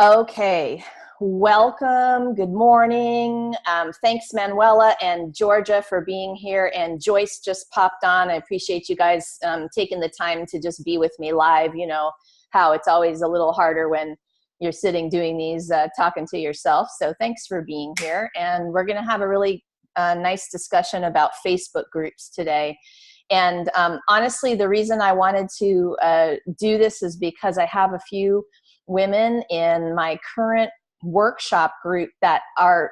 Okay, welcome. Good morning. Thanks, Manuela and Georgia, for being here. And Joyce just popped on. I appreciate you guys taking the time to just be with me live. You know how it's always a little harder when you're sitting doing these, talking to yourself. So thanks for being here. And we're going to have a really nice discussion about Facebook groups today. And honestly, the reason I wanted to do this is because I have a few women in my current workshop group that are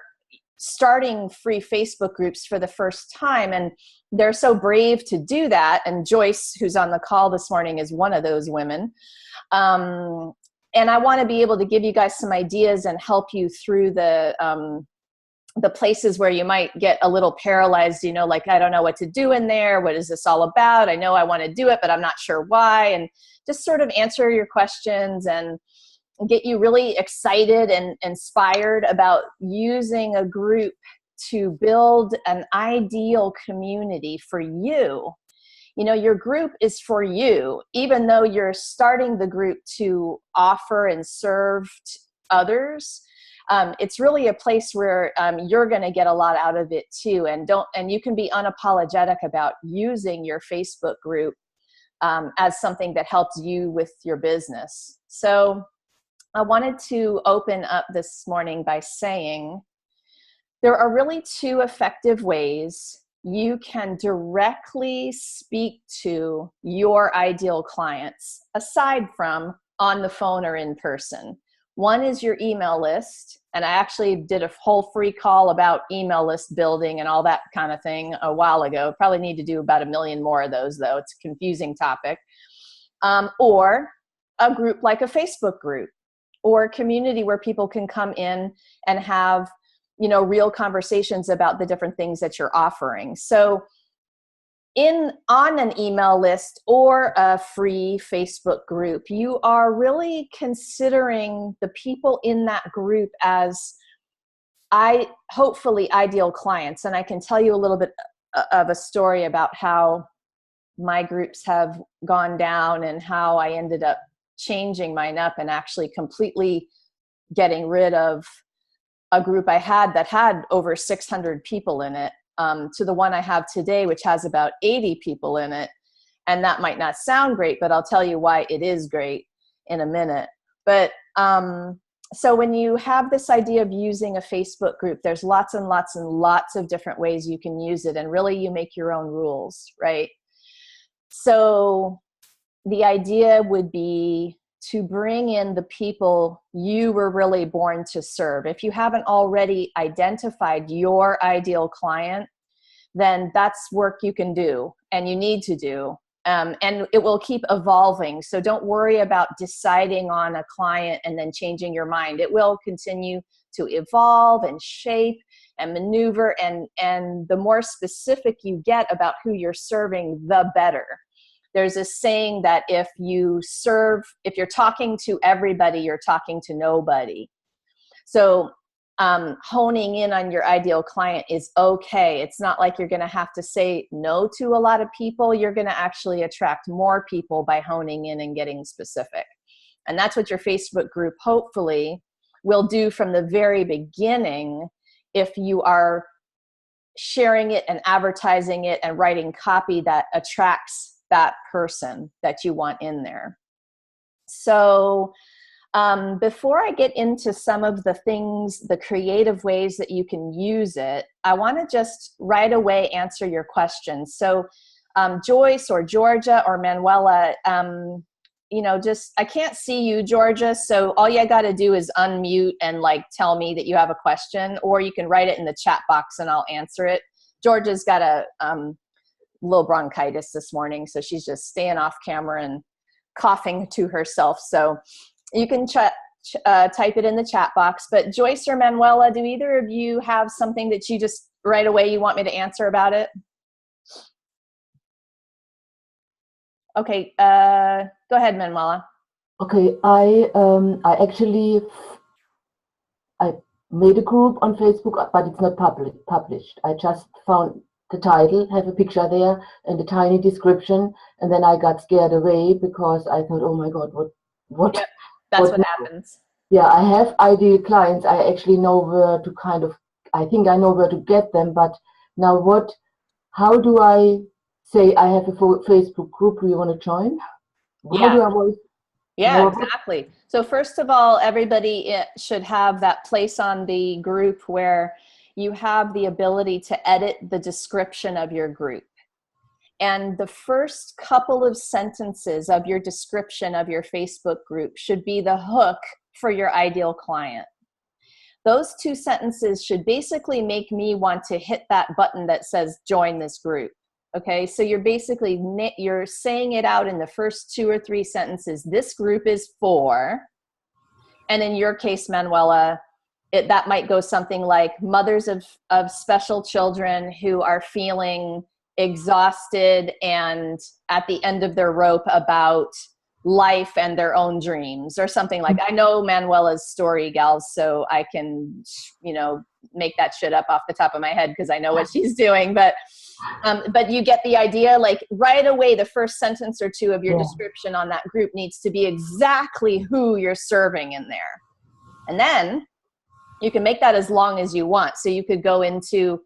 starting free Facebook groups for the first time, and they're so brave to do that. And Joyce, who's on the call this morning, is one of those women. And I want to be able to give you guys some ideas and help you through the places where you might get a little paralyzed, you know, like, I don't know what to do in there. What is this all about? I know I want to do it, but I'm not sure why. And just sort of answer your questions and get you really excited and inspired about using a group to build an ideal community for you. You know, your group is for you, even though you're starting the group to offer and serve others. It's really a place where you're going to get a lot out of it too, and you can be unapologetic about using your Facebook group as something that helps you with your business. So I wanted to open up this morning by saying there are really two effective ways you can directly speak to your ideal clients, aside from on the phone or in person. One is your email list, and I actually did a whole free call about email list building and all that kind of thing a while ago. Probably need to do about 1 million more of those, though. It's a confusing topic. Or a group like a Facebook group, or a community where people can come in and have, you know, real conversations about the different things that you're offering. So on an email list or a free Facebook group, you are really considering the people in that group as hopefully ideal clients. And I can tell you a little bit of a story about how my groups have gone down and how I ended up changing mine up and actually completely getting rid of a group I had that had over 600 people in it, to the one I have today, which has about 80 people in it. And that might not sound great, but I'll tell you why it is great in a minute. But so when you have this idea of using a Facebook group, there's lots and lots and lots of different ways you can use it. And really you make your own rules, right? So the idea would be to bring in the people you were really born to serve. If you haven't already identified your ideal client, then that's work you can do and you need to do. And it will keep evolving. So don't worry about deciding on a client and then changing your mind. It will continue to evolve and shape and maneuver. And the more specific you get about who you're serving, the better. There's a saying that if you're talking to everybody, you're talking to nobody. So honing in on your ideal client is okay. It's not like you're going to have to say no to a lot of people. You're going to actually attract more people by honing in and getting specific. And that's what your Facebook group hopefully will do from the very beginning if you are sharing it and advertising it and writing copy that attracts that person that you want in there. So before I get into some of the things, the creative ways that you can use it, I want to just right away answer your questions. So Joyce or Georgia or Manuela, you know, I can't see you, Georgia, so all you got to do is unmute and like tell me that you have a question, or you can write it in the chat box and I'll answer it. Georgia's got a little bronchitis this morning, so she's just staying off camera and coughing to herself. So you can type it in the chat box. But Joyce or Manuela, do either of you have something that you just right away you want me to answer about it? Okay, go ahead, Manuela. Okay, I made a group on Facebook, but it's not published. I just found the title, have a picture there and a tiny description, and then I got scared away because I thought, oh my God, what? Yep, that's what happens. Yeah, I have ideal clients. I actually know where to kind of, I think I know where to get them, but now how do I say I have a Facebook group, do you want to join? How Yeah. do I voice Yeah, more about? exactly. So first of all, everybody should have that place on the group where you have the ability to edit the description of your group. And the first couple of sentences of your description of your Facebook group should be the hook for your ideal client. Those two sentences should basically make me want to hit that button that says join this group. Okay, so you're saying it out in the first 2 or 3 sentences. This group is for, and in your case, Manuela, that might go something like mothers of special children who are feeling exhausted and at the end of their rope about life and their own dreams, or something like. I know Manuela's story, gals, so I can, make that shit up off the top of my head because I know what she's doing. But you get the idea. Like right away, the first sentence or two of your description on that group needs to be exactly who you're serving in there, and then you can make that as long as you want. So you could go into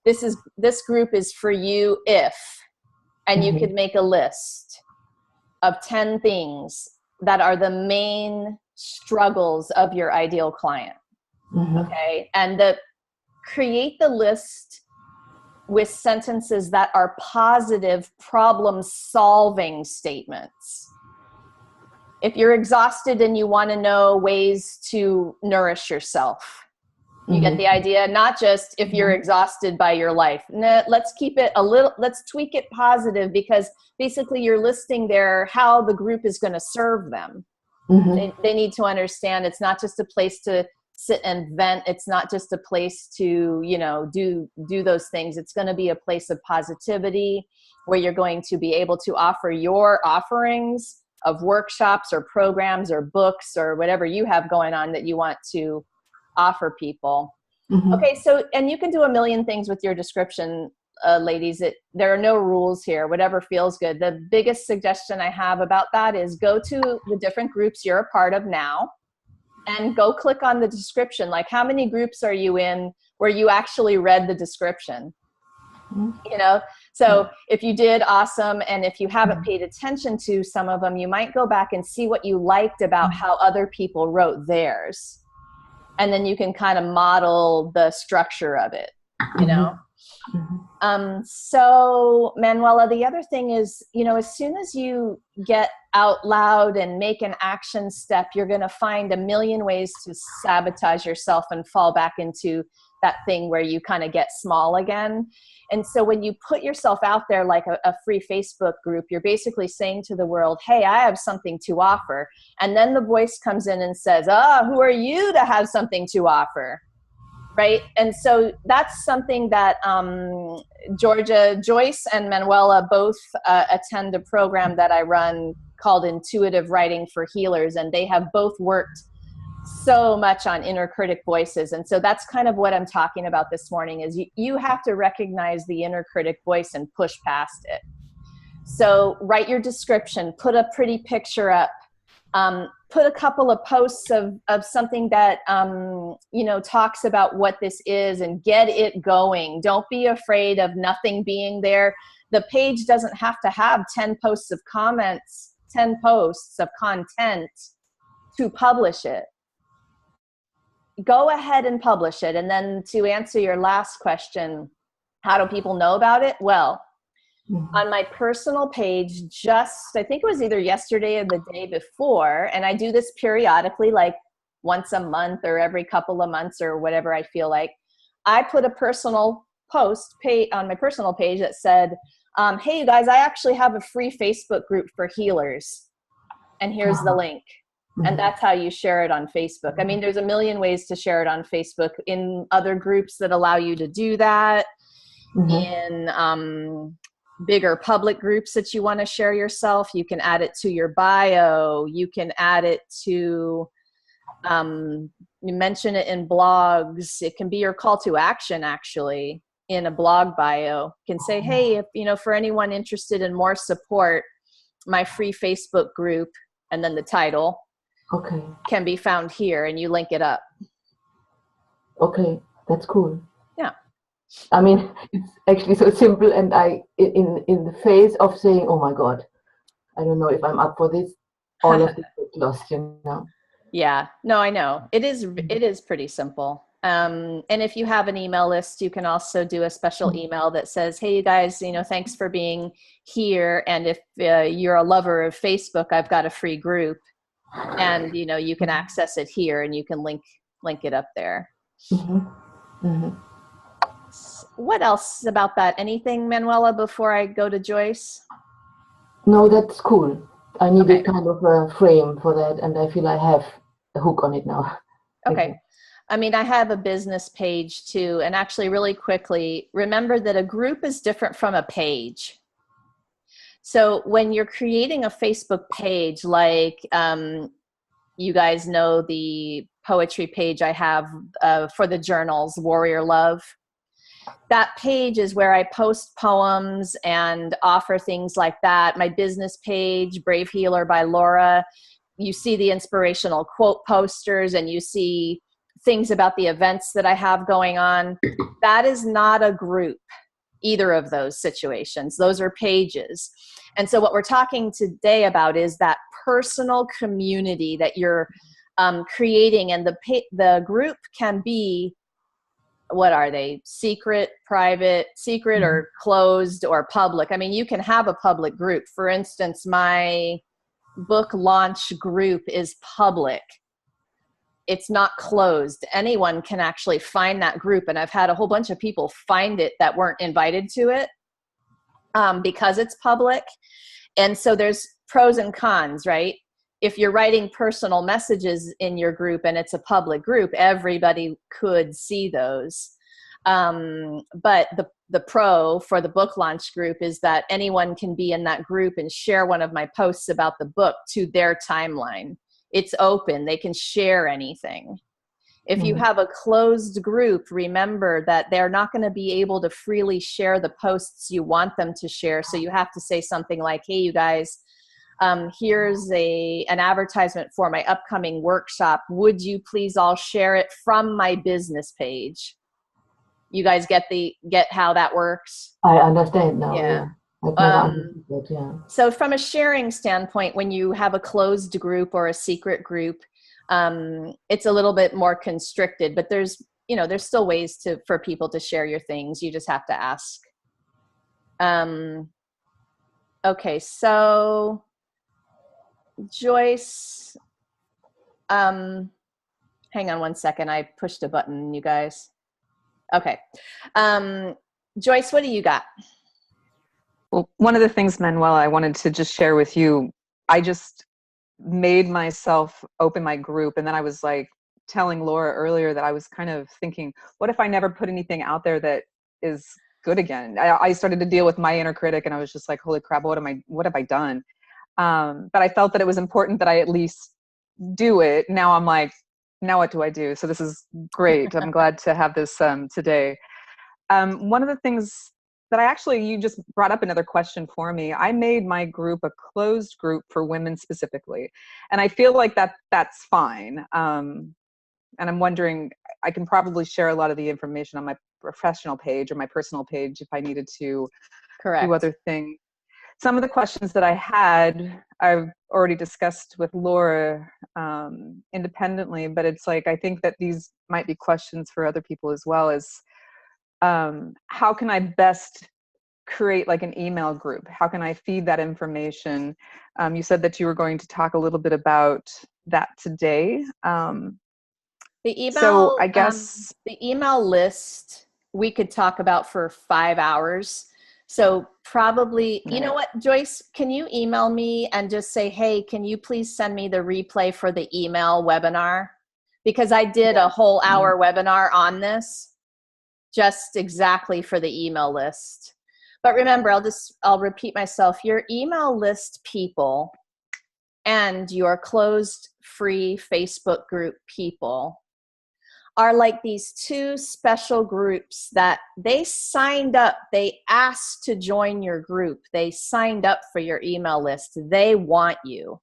this group is for you if, and you could make a list of 10 things that are the main struggles of your ideal client. Okay. And create the list with sentences that are positive problem solving statements. If you're exhausted and you want to know ways to nourish yourself, you get the idea. Not just if you're exhausted by your life. No, let's keep it let's tweak it positive, because basically you're listing there how the group is going to serve them. They need to understand it's not just a place to sit and vent. It's not just a place to, do those things. It's going to be a place of positivity where you're going to be able to offer your offerings of workshops or programs or books or whatever you have going on that you want to offer people. Okay, so, and you can do a million things with your description, ladies. There are no rules here, whatever feels good. The biggest suggestion I have about that is go to the different groups you're a part of now and go click on the description. Like, how many groups are you in where you actually read the description? So if you did, awesome. And if you haven't paid attention to some of them, you might go back and see what you liked about how other people wrote theirs. And then you can kind of model the structure of it, So Manuela, the other thing is, as soon as you get out loud and make an action step, you're going to find a million ways to sabotage yourself and fall back into that thing where you kind of get small again. And so when you put yourself out there like a free Facebook group, you're basically saying to the world, hey, I have something to offer. And then the voice comes in and says, who are you to have something to offer? Right. And so that's something that Georgia, Joyce, and Manuela both attend a program that I run called Intuitive Writing for Healers. And they have both worked so much on inner critic voices. And so that's kind of what I'm talking about this morning is you have to recognize the inner critic voice and push past it. So write your description, put a pretty picture up, put a couple of posts of something that, talks about what this is and get it going. Don't be afraid of nothing being there. The page doesn't have to have 10 posts of comments, 10 posts of content to publish it. Go ahead and publish it. And then to answer your last question, how do people know about it? Well, on my personal page, I think it was either yesterday or the day before, and I do this periodically, like once a month or every couple of months or whatever I feel like, I put a personal post on my personal page that said, hey, you guys, I actually have a free Facebook group for healers, and here's the link. And that's how you share it on Facebook. I mean, there's a million ways to share it on Facebook, in other groups that allow you to do that, in bigger public groups that you want to share yourself. You can add it to your bio. You can add it to, you mention it in blogs. It can be your call to action, actually, in a blog bio. You can say, hey, if, for anyone interested in more support, my free Facebook group, and then the title. Okay. can be found here, and you link it up. Okay. That's cool. Yeah. I mean, it's actually so simple, and in the phase of saying, "Oh my God, I don't know if I'm up for this," all of this gets lost, you know. Yeah, no, I know. It is pretty simple. And if you have an email list, you can also do a special email that says, hey, you guys, thanks for being here. And if you're a lover of Facebook, I've got a free group, and, you can access it here, and you can link it up there. What else about that? Anything, Manuela, before I go to Joyce? No, that's cool. I needed Okay. kind of a frame for that, and I feel I have a hook on it now. Okay. I mean, I have a business page too. And actually, really quickly, remember that a group is different from a page. So when you're creating a Facebook page, like you guys know the poetry page I have for the journals, Warrior Love, that page is where I post poems and offer things like that. My business page, Brave Healer by Laura, you see the inspirational quote posters, and you see things about the events that I have going on. That is not a group, either of those situations. Those are pages. And so what we're talking today about is that personal community that you're creating, and the group can be, what are they? Secret, private, secret or closed or public. I mean, you can have a public group. For instance, my book launch group is public. It's not closed. Anyone can actually find that group. And I've had a whole bunch of people find it that weren't invited to it because it's public. And so there's pros and cons, right? If you're writing personal messages in your group and it's a public group, everybody could see those. But the pro for the book launch group is that anyone can be in that group and share one of my posts about the book to their timeline. It's open. They can share anything. If you have a closed group, remember that they're not going to be able to freely share the posts you want them to share. So you have to say something like, hey, you guys, here's an advertisement for my upcoming workshop. Would you please all share it from my business page? You guys get how that works? I understand now. Yeah. I've never understood that, yeah. So from a sharing standpoint, when you have a closed group or a secret group, it's a little bit more constricted, but there's still ways for people to share your things. You just have to ask. Okay, so Joyce, hang on one second. I pushed a button, you guys. Okay. Joyce, what do you got? Well, one of the things, Manuela, I wanted to just share with you, I just made myself open my group, and then I was like telling Laura earlier that I was kind of thinking, what if I never put anything out there that is good again? I started to deal with my inner critic, and I was just like, holy crap, what have I done? But I felt that it was important that I at least do it. Now I'm like, now what do I do? So this is great. I'm glad to have this today. One of the things that you just brought up another question for me. I made my group a closed group for women specifically. And I feel like that's fine. And I'm wondering, I can probably share a lot of the information on my professional page or my personal page if I needed to do other things. Some of the questions that I had, I've already discussed with Laura independently, but it's like, I think that these might be questions for other people as well, as how can I best create like an email group? How can I feed that information? You said that you were going to talk a little bit about that today. The email, so I guess the email list we could talk about for 5 hours. So probably, you know what, Joyce, can you email me and just say, hey, can you please send me the replay for the email webinar? Because I did a whole hour webinar on this, just exactly for the email list. But remember, I'll repeat myself, your email list people and your closed free Facebook group people are like these two special groups that they signed up. They asked to join your group. They signed up for your email list. They want you.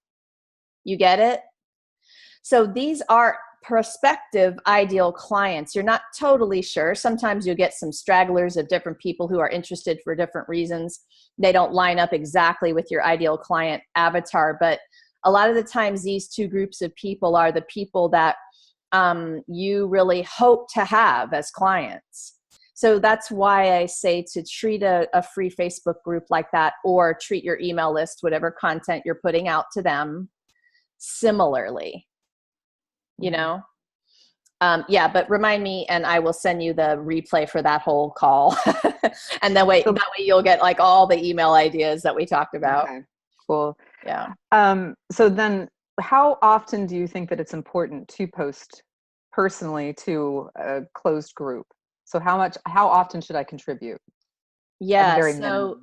You get it? So these are prospective ideal clients. You're not totally sure. Sometimes you'll get some stragglers of different people who are interested for different reasons. They don't line up exactly with your ideal client avatar, but a lot of the times these two groups of people are the people that you really hope to have as clients. So that's why I say to treat a free Facebook group like that, or treat your email list, whatever content you're putting out to them, similarly. You know? Yeah, but remind me and I will send you the replay for that whole call. And that way you'll get like all the email ideas that we talked about. Okay, cool. Yeah. So then how often do you think that it's important to post personally to a closed group? So how often should I contribute? Yeah, so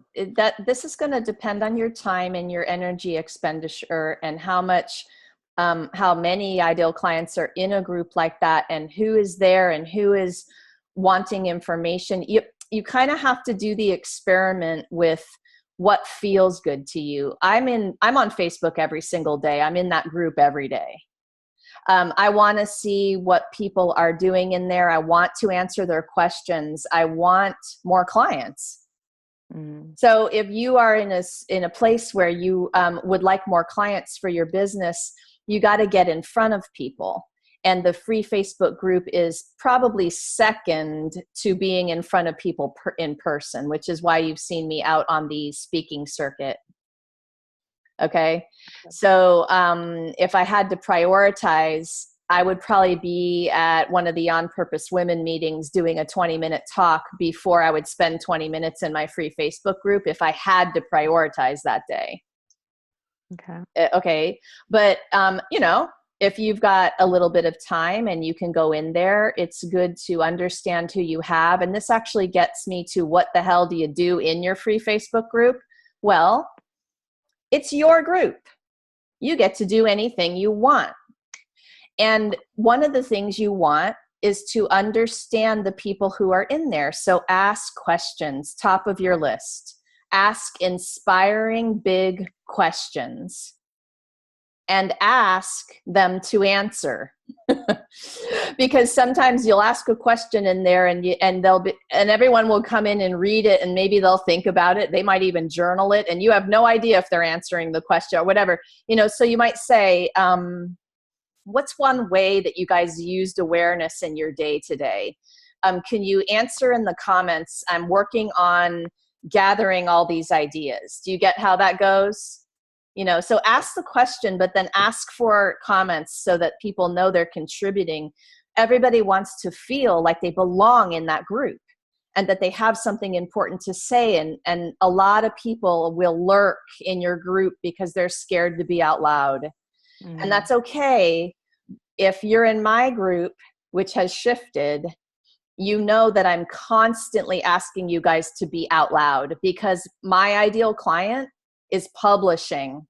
this is going to depend on your time and your energy expenditure and how many ideal clients are in a group like that and who is there and who is wanting information. You kind of have to do the experiment with what feels good to you. I'm on Facebook every single day. I'm in that group every day. I want to see what people are doing in there. I want to answer their questions. I want more clients. So if you are in a place where you would like more clients for your business, you got to get in front of people. And the free Facebook group is probably second to being in front of people in person, which is why you've seen me out on the speaking circuit. Okay. So if I had to prioritize, I would probably be at one of the On Purpose Women meetings doing a 20-minute talk before I would spend 20 minutes in my free Facebook group if I had to prioritize that day. Okay. But, if you've got a little bit of time and you can go in there, it's good to understand who you have. And this actually gets me to what the hell do you do in your free Facebook group? Well, it's your group. You get to do anything you want. And one of the things you want is to understand the people who are in there. So ask questions, top of your list. Ask inspiring, big questions. And ask them to answer. Because sometimes you'll ask a question in there and everyone will come in and read it and maybe they'll think about it. They might even journal it and you have no idea if they're answering the question or whatever. So you might say, what's one way that you guys used awareness in your day today? Can you answer in the comments? I'm working on gathering all these ideas. Do you get how that goes? So ask the question, but then ask for comments so that people know they're contributing. Everybody wants to feel like they belong in that group and that they have something important to say. And a lot of people will lurk in your group because they're scared to be out loud. And that's okay. If you're in my group, which has shifted, you know that I'm constantly asking you guys to be out loud because my ideal client is publishing.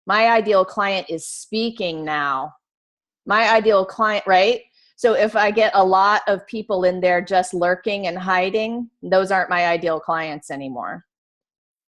My ideal client is speaking now. My ideal client, right? So if I get a lot of people in there just lurking and hiding, those aren't my ideal clients anymore.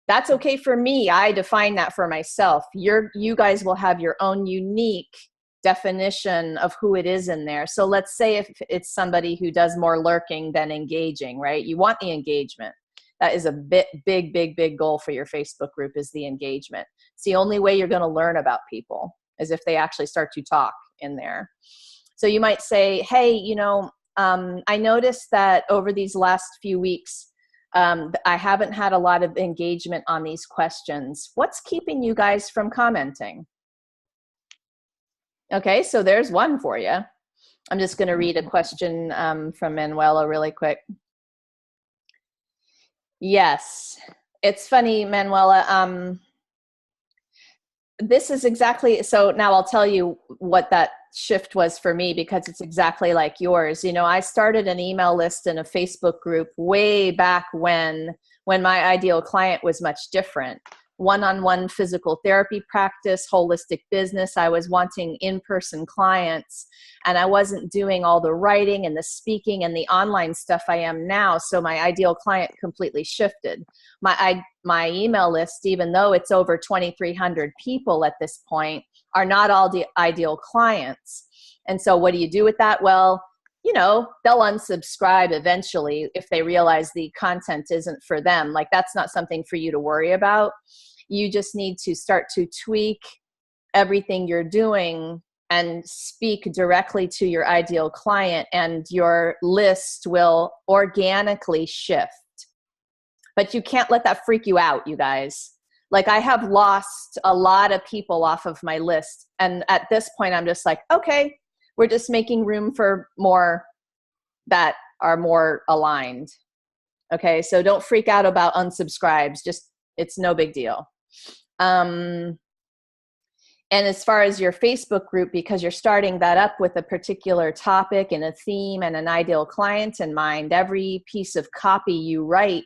That's okay for me. I define that for myself. You guys will have your own unique definition of who it is in there. So let's say if it's somebody who does more lurking than engaging, right? You want the engagement. That is a big goal for your Facebook group is the engagement. It's the only way you're going to learn about people is if they actually start to talk in there. So you might say, hey, I noticed that over these last few weeks, I haven't had a lot of engagement on these questions. What's keeping you guys from commenting? Okay, so there's one for you. I'm just going to read a question from Manuela really quick. Yes, it's funny, Manuela. This is exactly, so now I'll tell you what that shift was for me because it's exactly like yours. I started an email list in a Facebook group way back when my ideal client was much different. One-on-one physical therapy practice, holistic business. I was wanting in-person clients and I wasn't doing all the writing and the speaking and the online stuff I am now. So my ideal client completely shifted. My email list, even though it's over 2,300 people at this point, are not all the ideal clients. And so what do you do with that? Well, you know, they'll unsubscribe eventually if they realize the content isn't for them. Like, that's not something for you to worry about. You just need to start to tweak everything you're doing and speak directly to your ideal client, and your list will organically shift. But you can't let that freak you out, you guys. Like, I have lost a lot of people off of my list. And at this point, I'm just like, okay, we're just making room for more that are more aligned. Okay, so don't freak out about unsubscribes. Just, it's no big deal. And as far as your Facebook group, because you're starting that up with a particular topic and a theme and an ideal client in mind, every piece of copy you write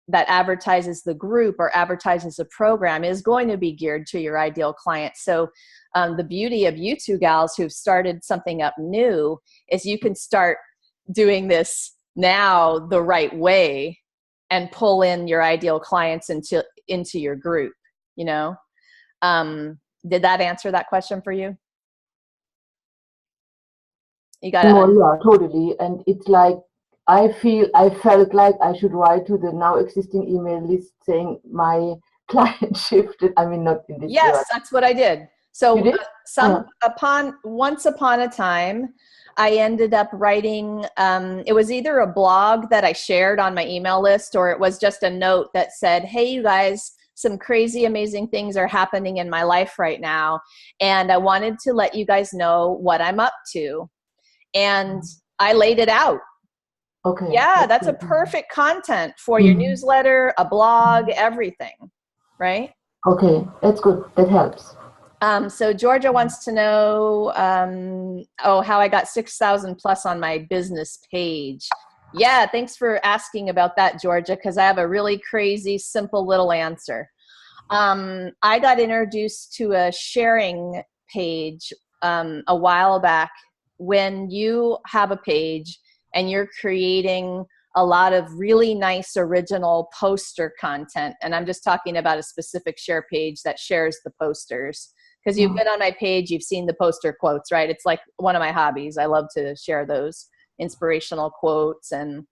that advertises the group or advertises a program is going to be geared to your ideal client. So the beauty of you two gals who've started something up new is you can start doing this now the right way and pull in your ideal clients into your group, you know? Did that answer that question for you? You got it. Yeah, totally. And it's like, I felt like I should write to the now existing email list saying my client shifted. I mean, not in this way. Yes, that's what I did. So once upon a time, I ended up writing, it was either a blog that I shared on my email list, or it was just a note that said, hey, you guys, some crazy, amazing things are happening in my life right now. And I wanted to let you guys know what I'm up to. And I laid it out. Okay. Yeah, that's a perfect content for your newsletter, a blog, everything, right? Okay, that's good. That helps. So Georgia wants to know, how I got 6,000 plus on my business page. Yeah, thanks for asking about that, Georgia, because I have a really crazy, simple little answer. I got introduced to a sharing page a while back. When you have a page and you're creating a lot of really nice original poster content, and I'm just talking about a specific share page that shares the posters, because you've been on my page, you've seen the poster quotes, right? It's like one of my hobbies. I love to share those inspirational quotes. And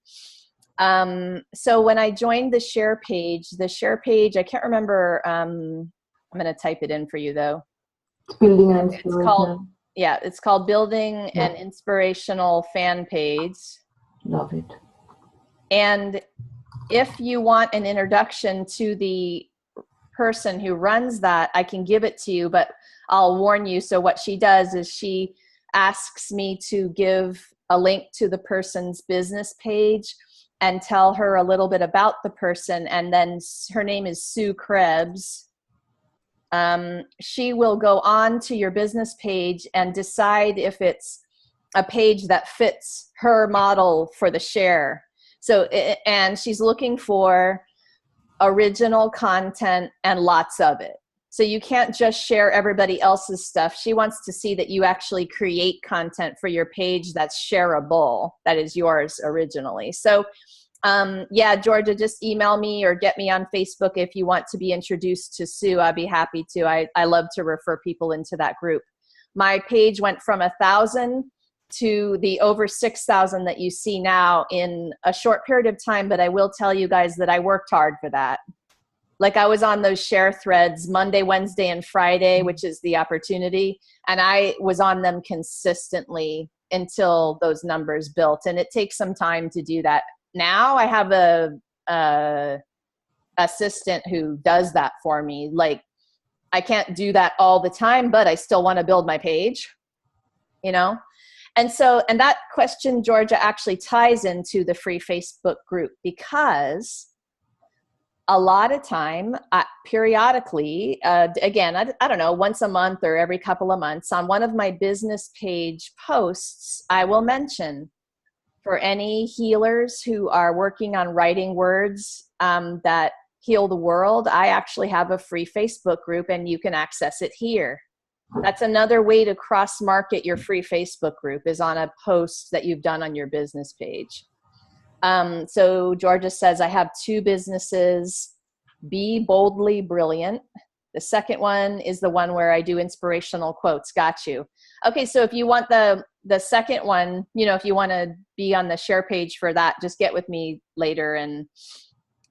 so when I joined the share page, I can't remember, I'm going to type it in for you though. It's building an inspirational. It's called Building an Inspirational Fan Page. Love it. And if you want an introduction to the person who runs that, I can give it to you, but I'll warn you. So what she does is she asks me to give a link to the person's business page and tell her a little bit about the person. And then her name is Sue Krebs. She will go on to your business page and decide if it's a page that fits her model for the share. So, and she's looking for original content and lots of it. So you can't just share everybody else's stuff. She wants to see that you actually create content for your page that's shareable, that is yours originally. So Georgia, just email me or get me on Facebook if you want to be introduced to Sue. I'd be happy to. I love to refer people into that group. My page went from 1,000 to the over 6,000 that you see now in a short period of time, but I will tell you guys that I worked hard for that. Like, I was on those share threads Monday, Wednesday, and Friday, which is the opportunity, and I was on them consistently until those numbers built, and it takes some time to do that. Now I have a assistant who does that for me. Like, I can't do that all the time, but I still want to build my page, you know? And so, and that question, Georgia, actually ties into the free Facebook group, because a lot of time, periodically, again, I don't know, once a month or every couple of months, on one of my business page posts, I will mention, for any healers who are working on writing words that heal the world, I actually have a free Facebook group, and you can access it here. That's another way to cross-market your free Facebook group, is on a post that you've done on your business page. So Georgia says, I have 2 businesses, Be Boldly Brilliant The second one is the one where I do inspirational quotes. Got you. Okay, so if you want the second one, you know, if you want to be on the share page for that, just get with me later and,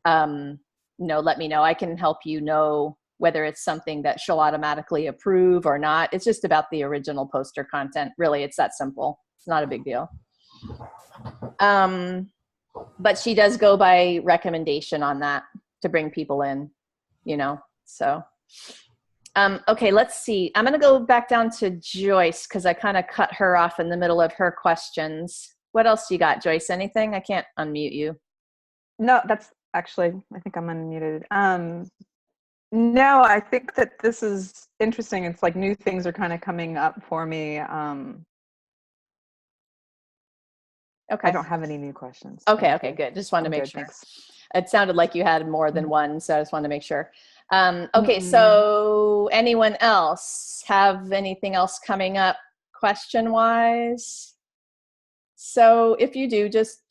you know, let me know. I can help you know whether it's something that she'll automatically approve or not. It's just about the original poster content. Really, it's that simple. It's not a big deal. But she does go by recommendation on that to bring people in, you know, so. Okay, let's see. I'm going to go back down to Joyce because I kind of cut her off in the middle of her questions. What else you got, Joyce? Anything? I can't unmute you. No, that's actually, I think I'm unmuted. No, I think that this is interesting. It's like new things are kind of coming up for me. Okay. I don't have any new questions. Okay, okay, good. Just wanted to make sure. Thanks. It sounded like you had more than one, so I just wanted to make sure. Okay, so anyone else have anything else coming up question-wise? So if you do, just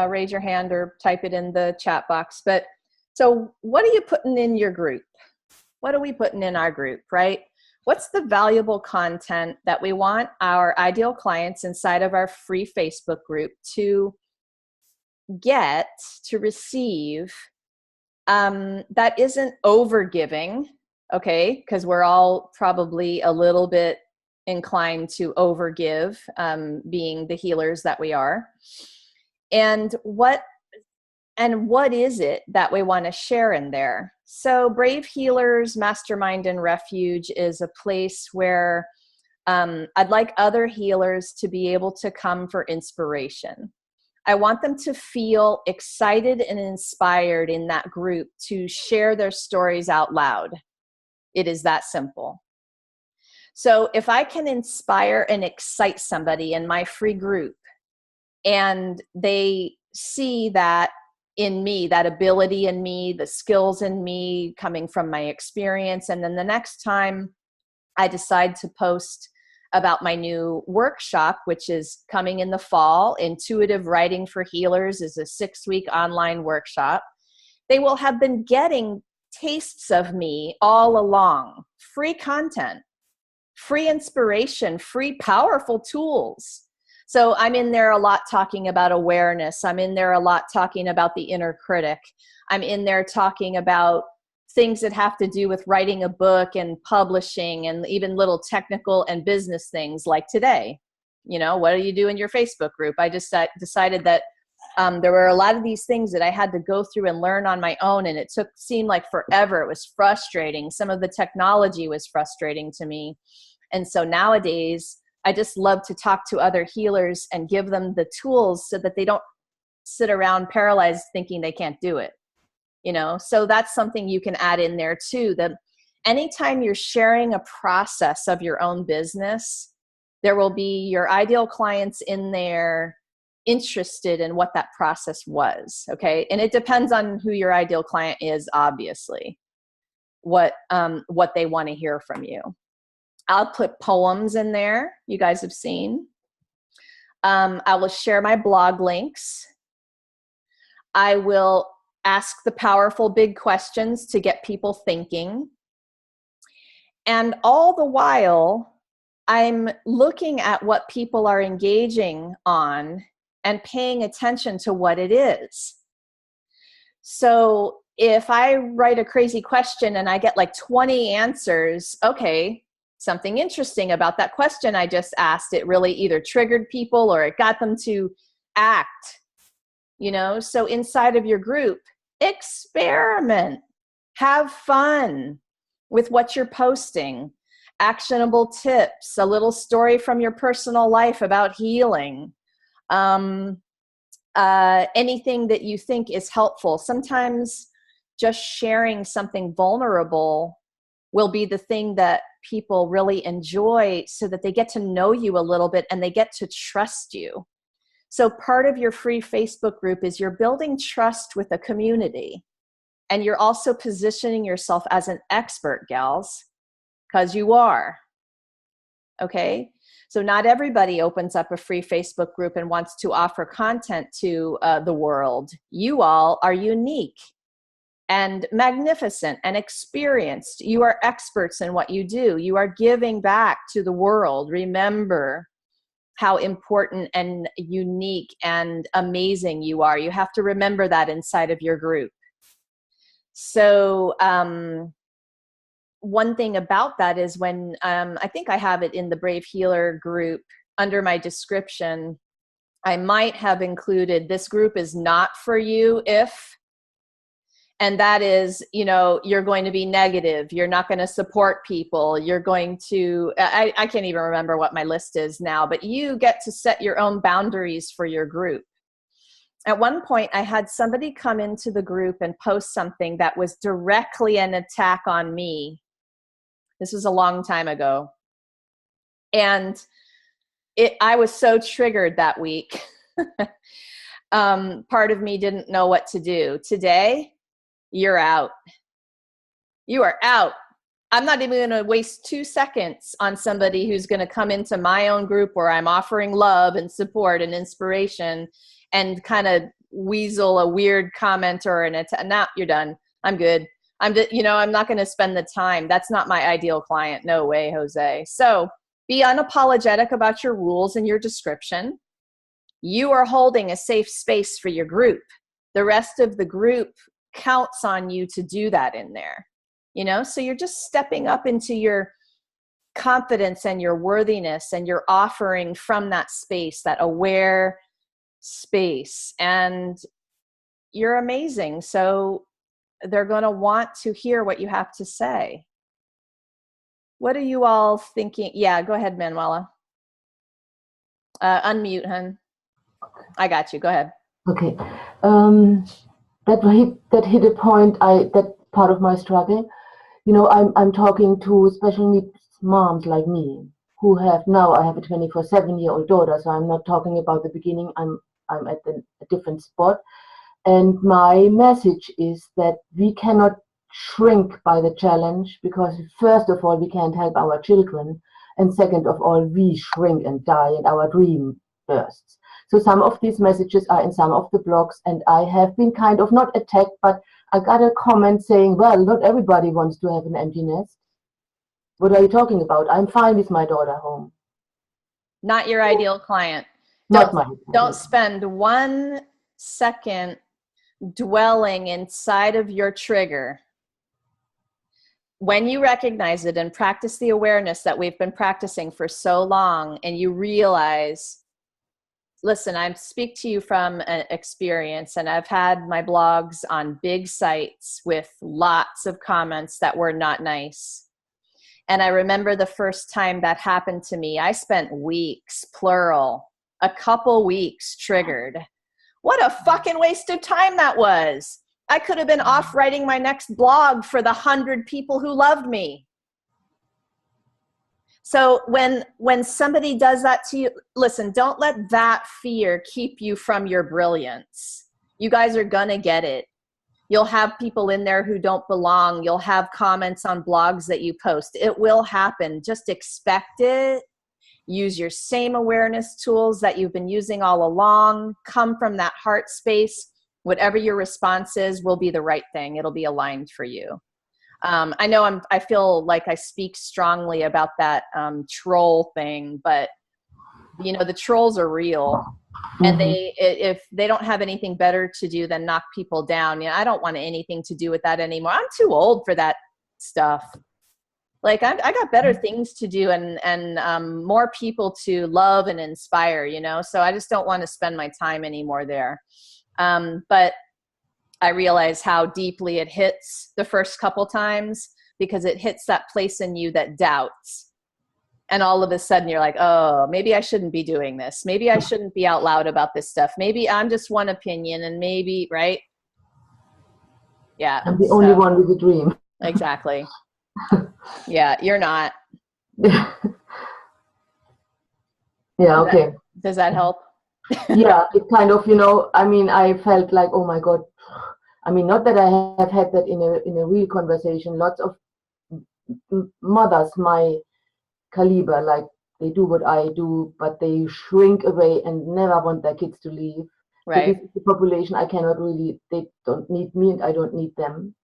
raise your hand or type it in the chat box. But so what are you putting in your group? What are we putting in our group, right? What's the valuable content that we want our ideal clients inside of our free Facebook group to get, to receive, that isn't overgiving, okay? Because we're all probably a little bit inclined to overgive, being the healers that we are. And what is it that we want to share in there? So Brave Healers Mastermind and Refuge is a place where I'd like other healers to be able to come for inspiration. I want them to feel excited and inspired in that group to share their stories out loud. It is that simple. So if I can inspire and excite somebody in my free group and they see that in me, that ability in me, the skills in me coming from my experience, and then the next time I decide to post about my new workshop, which is coming in the fall, Intuitive Writing for Healers is a 6-week online workshop. They will have been getting tastes of me all along, free content, free inspiration, free powerful tools. So I'm in there a lot talking about awareness. I'm in there a lot talking about the inner critic. I'm in there talking about things that have to do with writing a book and publishing and even little technical and business things like today. You know, what do you do in your Facebook group? I just decided that there were a lot of these things that I had to go through and learn on my own, and it seemed like forever. It was frustrating. Some of the technology was frustrating to me. And so nowadays, I just love to talk to other healers and give them the tools so that they don't sit around paralyzed thinking they can't do it. You know, so that's something you can add in there too, that anytime you're sharing a process of your own business, there will be your ideal clients in there interested in what that process was. Okay. And it depends on who your ideal client is, obviously, what they want to hear from you. I'll put poems in there. You guys have seen. I will share my blog links. I will ask the powerful big questions to get people thinking. And all the while, I'm looking at what people are engaging on and paying attention to what it is. So if I write a crazy question and I get like 20 answers, okay, something interesting about that question I just asked. It really either triggered people or it got them to act, you know? So inside of your group, experiment, have fun with what you're posting, actionable tips, a little story from your personal life about healing, anything that you think is helpful. Sometimes just sharing something vulnerable will be the thing that people really enjoy so that they get to know you a little bit and they get to trust you. So part of your free Facebook group is you're building trust with a community, and you're also positioning yourself as an expert, gals, because you are. Okay? So not everybody opens up a free Facebook group and wants to offer content to the world. You all are unique. and magnificent and experienced. You are experts in what you do. You are giving back to the world. Remember how important and unique and amazing you are. You have to remember that inside of your group. So one thing about that is when, I think I have it in the Brave Healer group under my description, I might have included, this group is not for you if, and that is, you know, you're going to be negative. You're not going to support people. You're going to, I can't even remember what my list is now, but you get to set your own boundaries for your group. At one point, I had somebody come into the group and post something that was directly an attack on me. This was a long time ago. And I was so triggered that week. Part of me didn't know what to do. Today, you're out. You are out. I'm not even going to waste 2 seconds on somebody who's going to come into my own group where I'm offering love and support and inspiration and kind of weasel a weird comment or an attack. Nah, you're done. I'm good. I'm not going to spend the time. That's not my ideal client. No way, Jose. So be unapologetic about your rules and your description. You are holding a safe space for your group. The rest of the group counts on you to do that in there, you know? So you're just stepping up into your confidence and your worthiness, and you're offering from that space, that aware space, and you're amazing. So they're going to want to hear what you have to say. What are you all thinking? Yeah, go ahead, Manuela. Unmute, hun. I got you. Go ahead. Okay. That hit a point. That part of my struggle. You know, I'm talking to special needs moms like me who have now. I have a 24/7-year-old daughter, so I'm not talking about the beginning. I'm at a different spot, and my message is that we cannot shrink by the challenge, because first of all we can't help our children, and second of all we shrink and die and our dream bursts. So some of these messages are in some of the blogs, and I have been kind of not attacked, but I got a comment saying, well, not everybody wants to have an empty nest. What are you talking about? I'm fine with my daughter home. Not your ideal client. Don't spend 1 second dwelling inside of your trigger. When you recognize it and practice the awareness that we've been practicing for so long, and you realize, listen, I speak to you from an experience, and I've had my blogs on big sites with lots of comments that were not nice. And I remember the first time that happened to me, I spent weeks, plural, a couple weeks triggered. What a fucking waste of time that was. I could have been off writing my next blog for the 100 people who loved me. So when somebody does that to you, listen, don't let that fear keep you from your brilliance. You guys are gonna get it. You'll have people in there who don't belong. You'll have comments on blogs that you post. It will happen. Just expect it. Use your same awareness tools that you've been using all along. Come from that heart space. Whatever your response is will be the right thing. It'll be aligned for you. I know I feel like I speak strongly about that troll thing, but you know, the trolls are real. And if they don't have anything better to do than knock people down, you know, I don't want anything to do with that anymore. I'm too old for that stuff. Like I got better things to do and more people to love and inspire, you know, so I just don't want to spend my time anymore there. But I realize how deeply it hits the first couple times, because it hits that place in you that doubts. And all of a sudden you're like, oh, maybe I shouldn't be doing this. Maybe I shouldn't be out loud about this stuff. Maybe I'm just one opinion, and maybe, right? Yeah. I'm the only one with a dream. Exactly. Yeah, you're not. Yeah, okay. Does that help? Yeah, it kind of, you know, I mean, I felt like, oh my God. I mean, not that I have had that in a real conversation. Lots of mothers, my caliber, like they do what I do, but they shrink away and never want their kids to leave. So Right. this is the population I cannot really, they don't need me and I don't need them.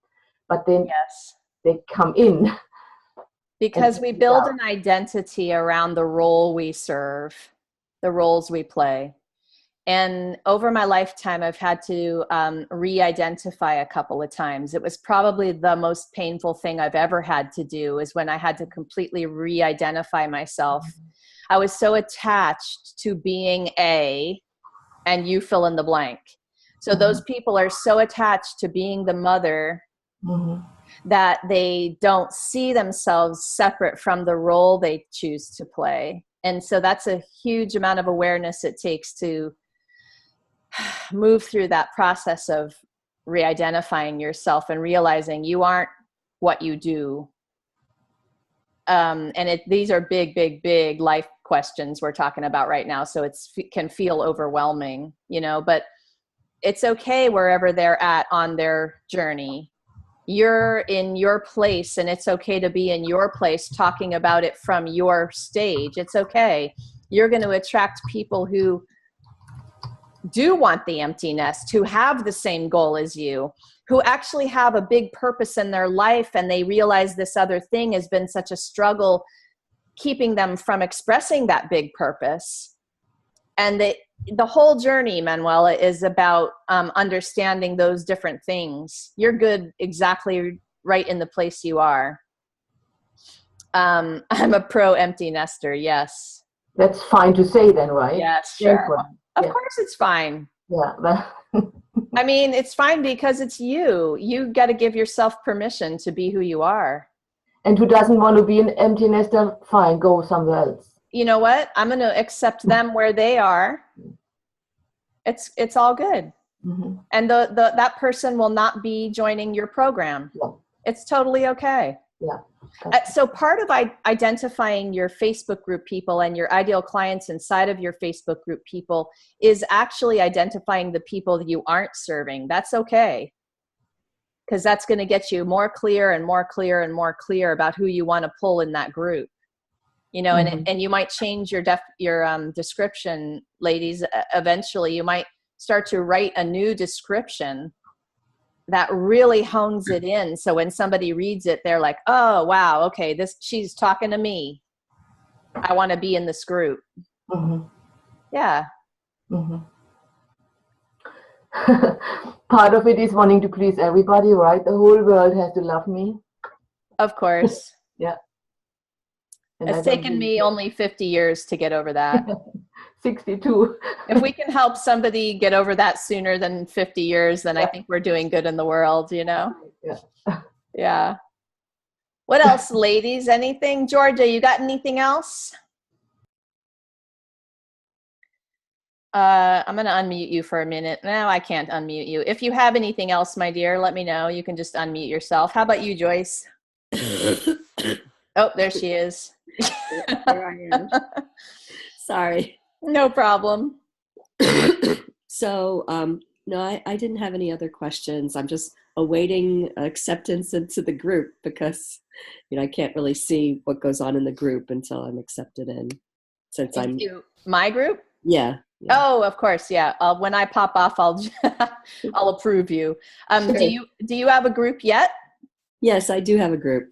But then Yes. they come in. Because And we build an identity around the role we serve, the roles we play. And over my lifetime, I've had to re-identify a couple of times. It was probably the most painful thing I've ever had to do, is when I had to completely re-identify myself. I was so attached to being A, and you fill in the blank. So those people are so attached to being the mother that they don't see themselves separate from the role they choose to play. And so that's a huge amount of awareness it takes to move through that process of re-identifying yourself and realizing you aren't what you do. And these are big, big, big life questions we're talking about right now. So it can feel overwhelming, but it's okay wherever they're at on their journey. You're in your place, and it's okay to be in your place talking about it from your stage. It's okay. You're going to attract people who do want the empty nest, who have the same goal as you, who actually have a big purpose in their life, and they realize this other thing has been such a struggle keeping them from expressing that big purpose. And the whole journey, Manuela, is about understanding those different things. You're good exactly right in the place you are. I'm a pro empty nester. Yes. That's fine to say then, right? Yes, sure. Of course it's fine. Yeah. I mean, it's fine because it's you. You got to give yourself permission to be who you are. And who doesn't want to be an empty nester, fine, go somewhere else. You know what? I'm going to accept them where they are. It's all good. And that person will not be joining your program. Yeah. It's totally okay. Yeah. So part of identifying your Facebook group people and your ideal clients inside of your Facebook group people is actually identifying the people that you aren't serving. That's okay. Because that's going to get you more clear and more clear and more clear about who you want to pull in that group. And you might change your description, ladies. Eventually, you might start to write a new description that really hones it in. So when somebody reads it, they're like, oh, wow, okay, she's talking to me. I want to be in this group. Yeah. Part of it is wanting to please everybody, right? The whole world has to love me. Of course. Yeah. And it's taken me only 50 years to get over that. 62. If we can help somebody get over that sooner than 50 years, then I think we're doing good in the world, Yeah. Yeah. What else, ladies? Anything? Georgia, you got anything else? I'm going to unmute you for a minute. No, I can't unmute you. If you have anything else, my dear, let me know. You can just unmute yourself. How about you, Joyce? Oh, there she is. There I am. Sorry. No problem. So, no, I didn't have any other questions. I'm just awaiting acceptance into the group because, I can't really see what goes on in the group until I'm accepted in. Since My group? Yeah. Oh, of course. Yeah. When I pop off, I'll approve you. Sure. Do you have a group yet? Yes, I do have a group.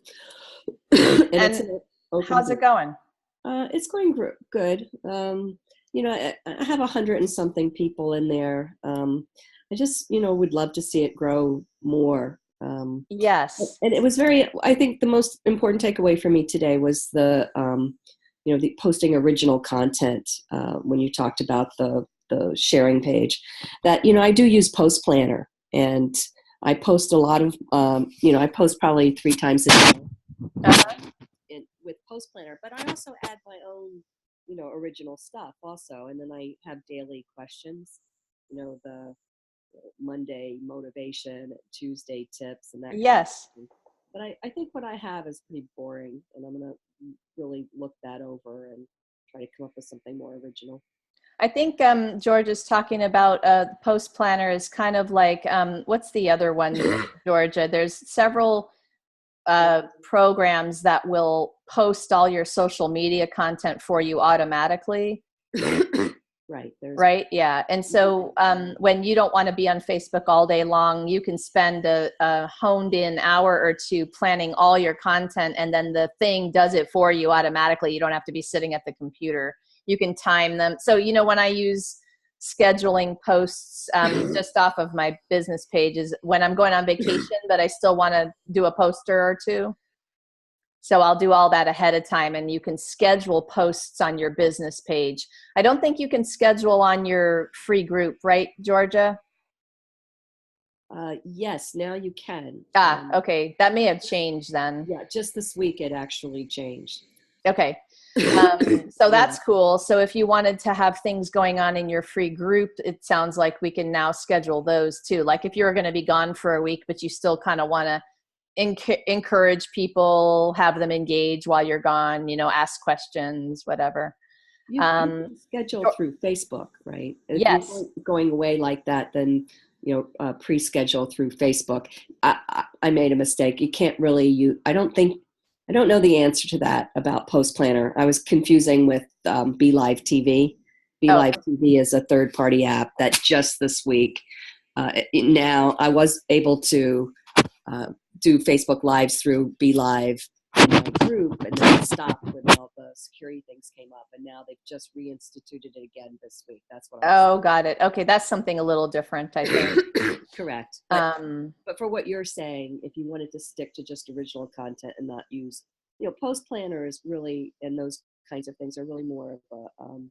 And how's it going? It's going good. I have 100 and something people in there. I just, would love to see it grow more. Yes. And it was I think the most important takeaway for me today was the posting original content when you talked about the sharing page. That, I do use Post Planner, and I post a lot of, I post probably 3 times a day with Post Planner, but I also add my own, original stuff also. And then I have daily questions, the Monday motivation, Tuesday tips, and that. Yes. But I think what I have is pretty boring, and I'm going to really look that over and try to come up with something more original. I think George is talking about Post Planner is kind of like, what's the other one, Georgia? There's several programs that will post all your social media content for you automatically. Right. There's right? Yeah. And so when you don't want to be on Facebook all day long, you can spend a honed in hour or two planning all your content, and then the thing does it for you automatically. You don't have to be sitting at the computer. You can time them. So, you know, when I use scheduling posts just off of my business pages, when I'm going on vacation, but I still want to do a poster or two. So I'll do all that ahead of time, and you can schedule posts on your business page. I don't think you can schedule on your free group, right, Georgia? yes, now you can. Okay. That may have changed then. Yeah, just this week it actually changed. Okay. So that's cool. So if you wanted to have things going on in your free group, it sounds like we can now schedule those too. Like if you're going to be gone for a week, but you still kind of want to encourage people, have them engage while you're gone, you know, ask questions, whatever. You can schedule through Facebook, right? If Yes. you're going away like that, then, you know, pre-schedule through Facebook. I made a mistake. You can't really, I don't know the answer to that about Post Planner. I was confusing with Be Live TV. Be Live TV is a third-party app that just this week, now I was able to do Facebook Lives through Be Live in my group, and then it stopped when all the security things came up, and now they've just reinstituted it again this week. That's what got it. Okay, that's something a little different, I think. Correct. But for what you're saying, if you wanted to stick to just original content and not use, you know, Post Planner is really, and those kinds of things are really more of an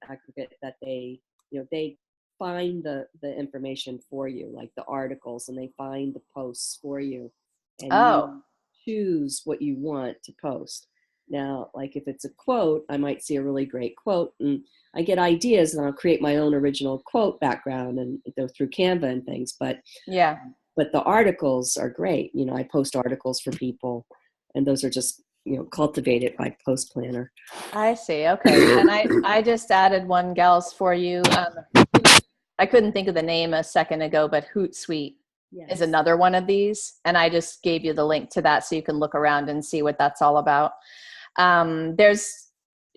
aggregate that they, you know, they find the information for you, like the articles, and they find the posts for you, and you choose what you want to post. Now, like if it's a quote, I might see a really great quote and I get ideas, and I'll create my own original quote background and go through Canva and things. But yeah, but the articles are great. You know, I post articles for people, and those are just, you know, cultivated by Post Planner. I see. Okay. And I just added one, gals, for you. I couldn't think of the name a second ago, but Hootsuite is another one of these. And I just gave you the link to that so you can look around and see what that's all about. There's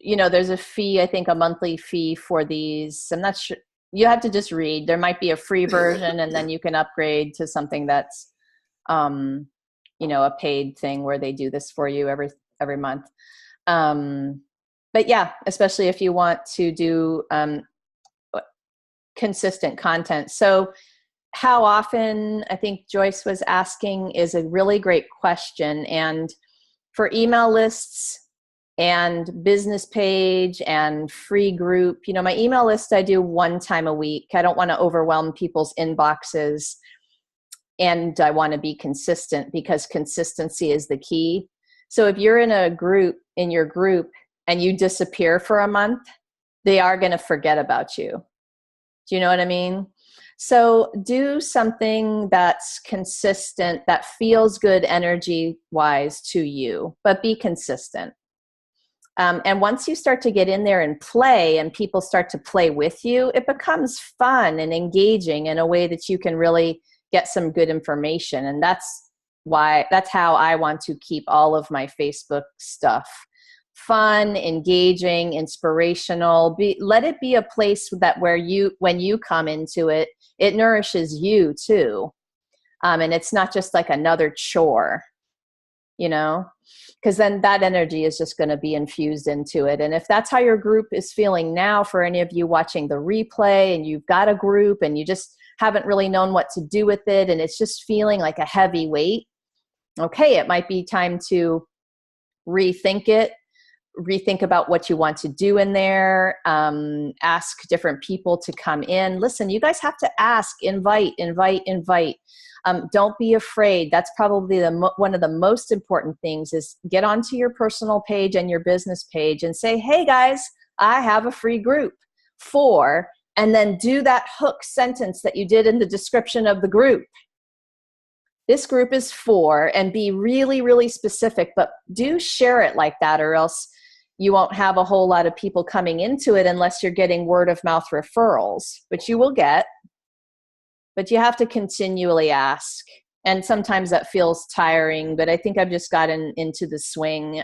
a fee, I think a monthly fee for these. I'm not sure. You have to just read. There might be a free version, and then you can upgrade to something that's, a paid thing where they do this for you every month. But yeah, especially if you want to do consistent content. So how often, I think Joyce was asking, is a really great question. And for email lists and business page and free group, you know, my email list I do one time a week. I don't want to overwhelm people's inboxes, and I want to be consistent because consistency is the key. So if you're in your group and you disappear for a month, they are going to forget about you. Do you know what I mean? So do something that's consistent, that feels good energy-wise to you, but be consistent. And once you start to get in there and play, and people start to play with you, it becomes fun and engaging in a way that you can really get some good information. And that's how I want to keep all of my Facebook stuff fun, engaging, inspirational. Let it be a place that when you come into it, it nourishes you too. And it's not just like another chore, you know, because then that energy is just going to be infused into it. And if that's how your group is feeling now, for any of you watching the replay and you've got a group and you just haven't really known what to do with it, and it's just feeling like a heavy weight, okay, it might be time to rethink about what you want to do in there. Ask different people to come in. Listen, you guys have to ask, invite. Don't be afraid. That's probably one of the most important things, is get onto your personal page and your business page and say, hey guys, I have a free group for, and then do that hook sentence that you did in the description of the group. This group is for, and be really, really specific, but do share it like that, or else you won't have a whole lot of people coming into it unless you're getting word of mouth referrals, which you will get, but you have to continually ask. And sometimes that feels tiring, but I think I've just gotten into the swing.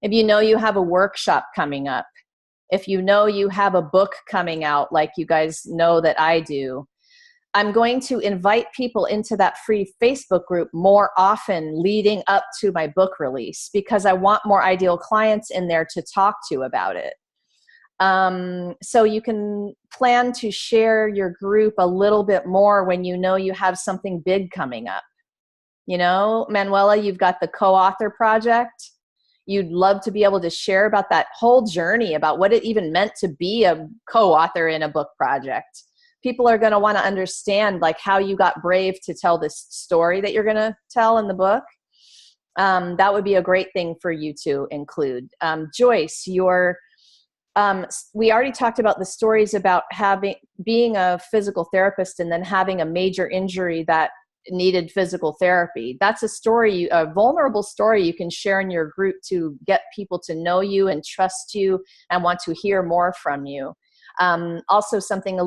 If you know you have a workshop coming up if you know you have a book coming out, like you guys know that I do, I'm going to invite people into that free Facebook group more often leading up to my book release, because I want more ideal clients in there to talk to about it. So you can plan to share your group a little bit more when you know you have something big coming up. You know, Manuela, you've got the co-author project. You'd love to be able to share about that whole journey, about what it even meant to be a co-author in a book project. People are going to want to understand like how you got brave to tell this story that you're going to tell in the book. That would be a great thing for you to include. Joyce, we already talked about the stories about being a physical therapist and then having a major injury that needed physical therapy. That's a story, a vulnerable story you can share in your group to get people to know you and trust you and want to hear more from you. Also something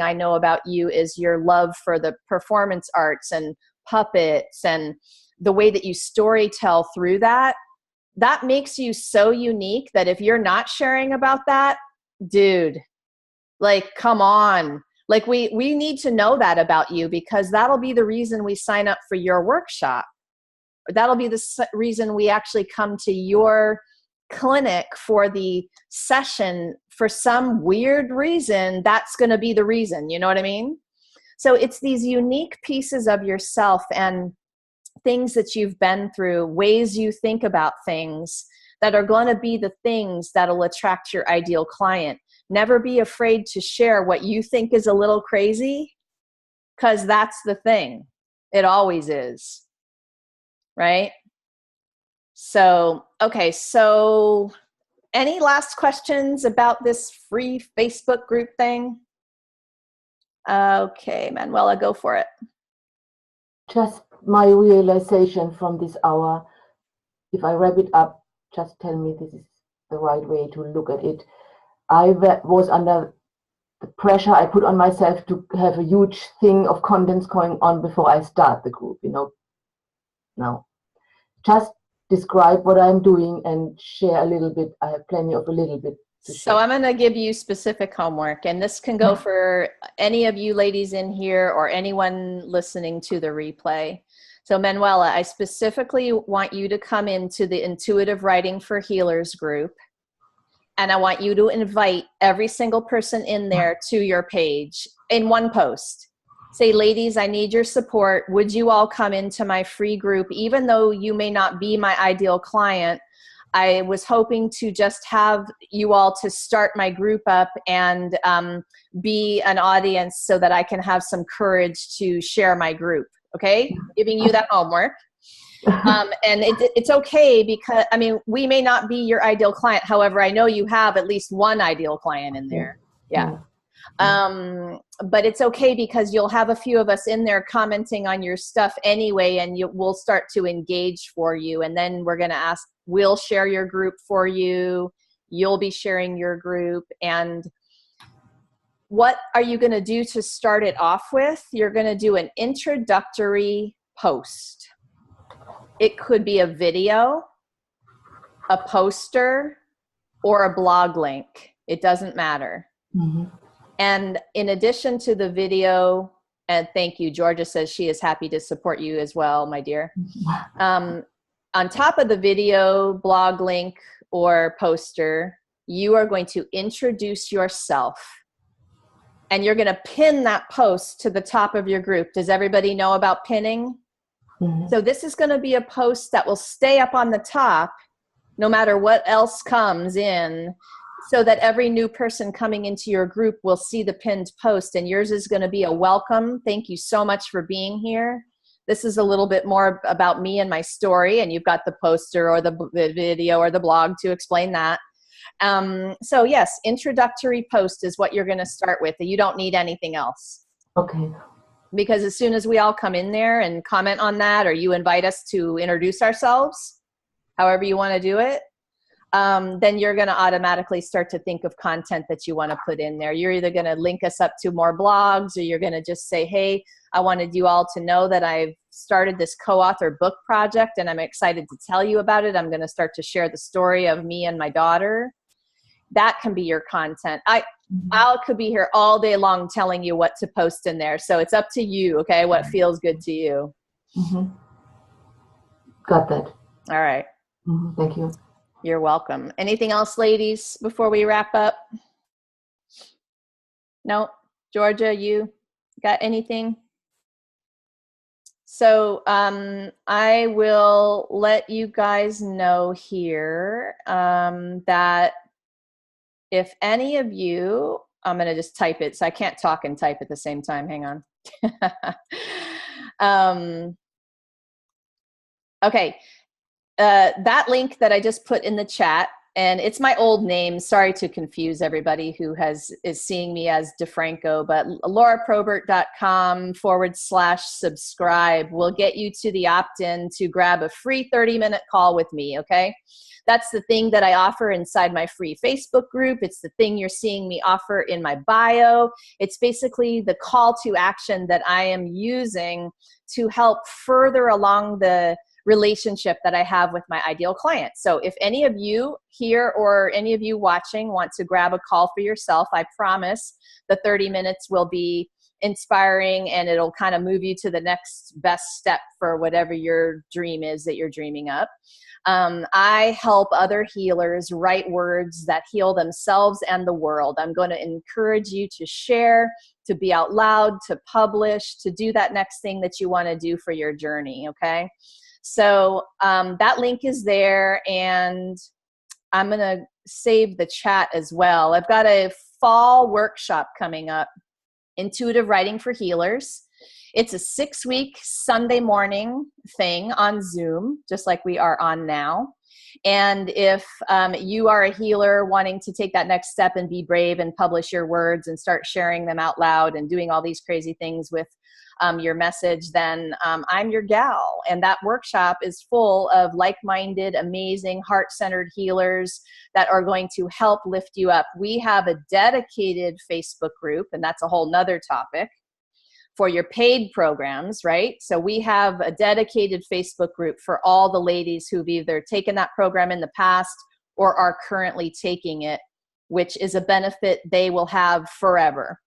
I know about you is your love for the performance arts and puppets and the way that you story tell through that. That makes you so unique that if you're not sharing about that, dude, like, come on. Like we need to know that about you, because that'll be the reason we sign up for your workshop. That'll be the reason we actually come to your clinic for the session. For some weird reason, that's going to be the reason. You know what I mean? So it's these unique pieces of yourself and things that you've been through, ways you think about things that are going to be the things that'll attract your ideal client. Never be afraid to share what you think is a little crazy, because that's the thing. It always is. Right? So, okay. So any last questions about this free Facebook group thing? Okay, Manuela, go for it. Just my realization from this hour, if I wrap it up, just tell me this is the right way to look at it. I was under the pressure I put on myself to have a huge thing of contents going on before I start the group, you know. Now, just describe what I'm doing and share a little bit. I have plenty of a little bit to share. So I'm going to give you specific homework, and this can go for any of you ladies in here or anyone listening to the replay. So Manuela, I specifically want you to come into the Intuitive Writing for Healers group, and I want you to invite every single person in there to your page in one post. Say, ladies, I need your support. Would you all come into my free group? Even though you may not be my ideal client, I was hoping to just have you all to start my group up and be an audience so that I can have some courage to share my group. Okay? Giving you that homework. And it's okay, because, I mean, we may not be your ideal client. However, I know you have at least one ideal client in there. Yeah. But it's okay, because you'll have a few of us in there commenting on your stuff anyway, and we'll start to engage for you. And then we're going to we'll share your group for you. You'll be sharing your group. And what are you going to do to start it off with? You're going to do an introductory post. It could be a video, a poster, or a blog link. It doesn't matter. Mm-hmm. And in addition to the video, and thank you, Georgia says she is happy to support you as well, my dear. On top of the video, blog link, or poster, you are going to introduce yourself. And you're going to pin that post to the top of your group. Does everybody know about pinning? Mm-hmm. So this is going to be a post that will stay up on the top no matter what else comes in, so that every new person coming into your group will see the pinned post. And yours is going to be a welcome. Thank you so much for being here. This is a little bit more about me and my story, and you've got the poster or the video or the blog to explain that. So yes, introductory post is what you're going to start with. You don't need anything else. Okay. Because as soon as we all come in there and comment on that, or you invite us to introduce ourselves, however you want to do it, then you're going to automatically start to think of content that you want to put in there. You're either going to link us up to more blogs, or you're going to just say, hey, I wanted you all to know that I've started this co-author book project and I'm excited to tell you about it. I'm going to start to share the story of me and my daughter. that can be your content. I could be here all day long telling you what to post in there. So it's up to you, okay, what feels good to you. Got that. All right. Thank you. You're welcome. Anything else, ladies, before we wrap up? No? Georgia, you got anything? So I will let you guys know here that if any of you, I'm going to just type it, so I can't talk and type at the same time. Hang on. Okay. That link that I just put in the chat, and it's my old name. Sorry to confuse everybody who is seeing me as DeFranco, but lauraprobert.com/subscribe will get you to the opt-in to grab a free 30-minute call with me, okay? That's the thing that I offer inside my free Facebook group. It's the thing you're seeing me offer in my bio. It's basically the call to action that I am using to help further along the relationship that I have with my ideal client. So if any of you here or any of you watching want to grab a call for yourself, I promise the 30 minutes will be inspiring and it'll kind of move you to the next best step for whatever your dream is that you're dreaming up. I help other healers write words that heal themselves and the world. I'm going to encourage you to share, to be out loud, to publish, to do that next thing that you want to do for your journey, okay? So that link is there, and I'm going to save the chat as well. I've got a fall workshop coming up, Intuitive Writing for Healers. It's a 6-week Sunday morning thing on Zoom, just like we are on now. And if you are a healer wanting to take that next step and be brave and publish your words and start sharing them out loud and doing all these crazy things with your message, then I'm your gal. And that workshop is full of like-minded, amazing, heart-centered healers that are going to help lift you up. We have a dedicated Facebook group, and that's a whole nother topic, for your paid programs, right? So we have a dedicated Facebook group for all the ladies who've either taken that program in the past or are currently taking it, which is a benefit they will have forever.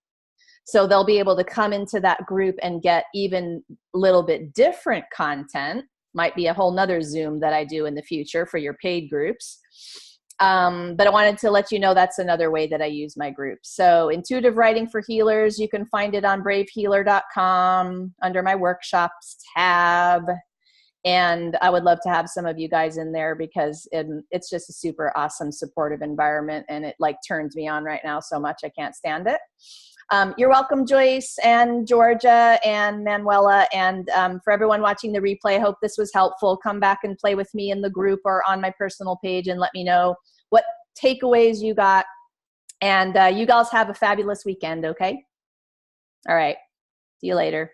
So they'll be able to come into that group and get even a little bit different content. Might be a whole nother Zoom that I do in the future for your paid groups. But I wanted to let you know that's another way that I use my group. So Intuitive Writing for Healers, you can find it on bravehealer.com under my workshops tab. And I would love to have some of you guys in there because it's just a super awesome supportive environment, and it like turns me on right now so much I can't stand it. You're welcome, Joyce and Georgia and Manuela. And for everyone watching the replay, I hope this was helpful. Come back and play with me in the group or on my personal page and let me know what takeaways you got. And you guys have a fabulous weekend, okay? All right. See you later.